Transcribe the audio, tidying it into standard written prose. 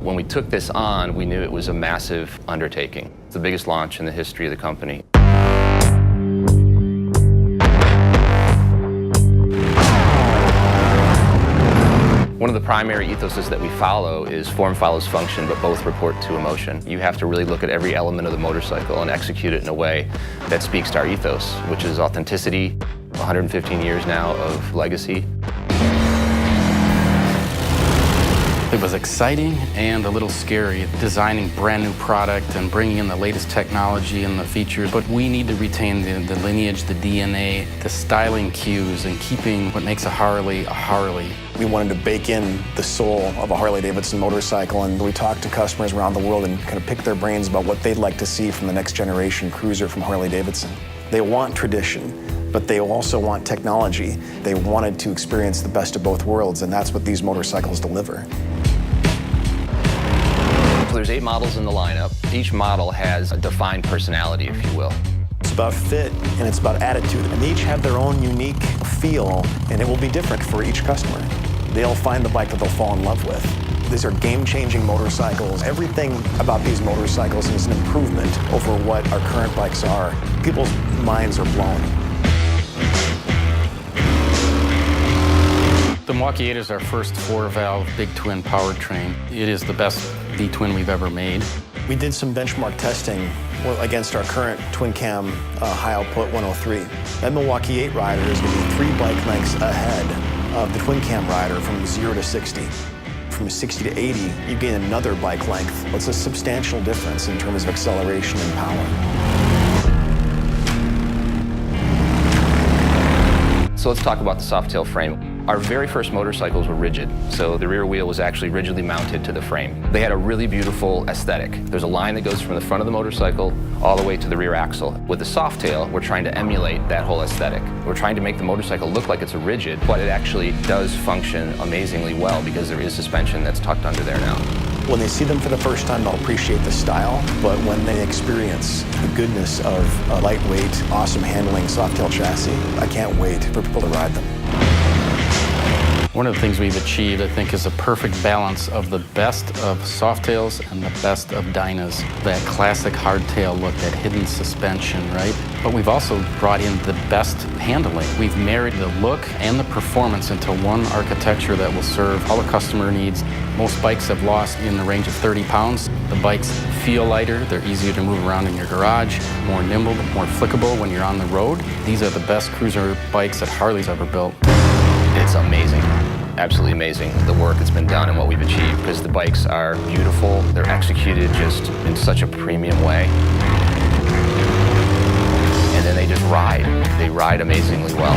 When we took this on, we knew it was a massive undertaking. It's the biggest launch in the history of the company. One of the primary ethoses that we follow is form follows function, but both report to emotion. You have to really look at every element of the motorcycle and execute it in a way that speaks to our ethos, which is authenticity, 115 years now of legacy. It was exciting and a little scary, designing brand new product and bringing in the latest technology and the features, but we need to retain the lineage, the DNA, the styling cues, and keeping what makes a Harley a Harley. We wanted to bake in the soul of a Harley-Davidson motorcycle, and we talked to customers around the world and kind of picked their brains about what they'd like to see from the next generation cruiser from Harley-Davidson. They want tradition, but they also want technology. They wanted to experience the best of both worlds, and that's what these motorcycles deliver. So there's 8 models in the lineup. Each model has a defined personality, if you will. It's about fit and it's about attitude, and they each have their own unique feel, and it will be different for each customer. They'll find the bike that they'll fall in love with. These are game-changing motorcycles. Everything about these motorcycles is an improvement over what our current bikes are. People's minds are blown. The Milwaukee 8 is our first 4-valve big twin powertrain. It is the best V-twin we've ever made. We did some benchmark testing against our current twin cam high output 103. That Milwaukee 8 rider is going to be 3 bike lengths ahead of the twin cam rider from 0 to 60. From 60 to 80, you gain another bike length. It's a substantial difference in terms of acceleration and power. So let's talk about the Softail frame. Our very first motorcycles were rigid, so the rear wheel was actually rigidly mounted to the frame. They had a really beautiful aesthetic. There's a line that goes from the front of the motorcycle all the way to the rear axle. With the Softail, we're trying to emulate that whole aesthetic. We're trying to make the motorcycle look like it's a rigid, but it actually does function amazingly well because there is suspension that's tucked under there now. When they see them for the first time, they'll appreciate the style, but when they experience the goodness of a lightweight, awesome handling Softail chassis, I can't wait for people to ride them. One of the things we've achieved, I think, is a perfect balance of the best of Softails and the best of Dynas. That classic hardtail look, that hidden suspension, right? But we've also brought in the best handling. We've married the look and the performance into one architecture that will serve all the customer needs. Most bikes have lost in the range of 30 pounds. The bikes feel lighter, they're easier to move around in your garage, more nimble, more flickable when you're on the road. These are the best cruiser bikes that Harley's ever built. It's amazing, absolutely amazing, the work that's been done and what we've achieved, because the bikes are beautiful, they're executed just in such a premium way. And then they just ride. They ride amazingly well.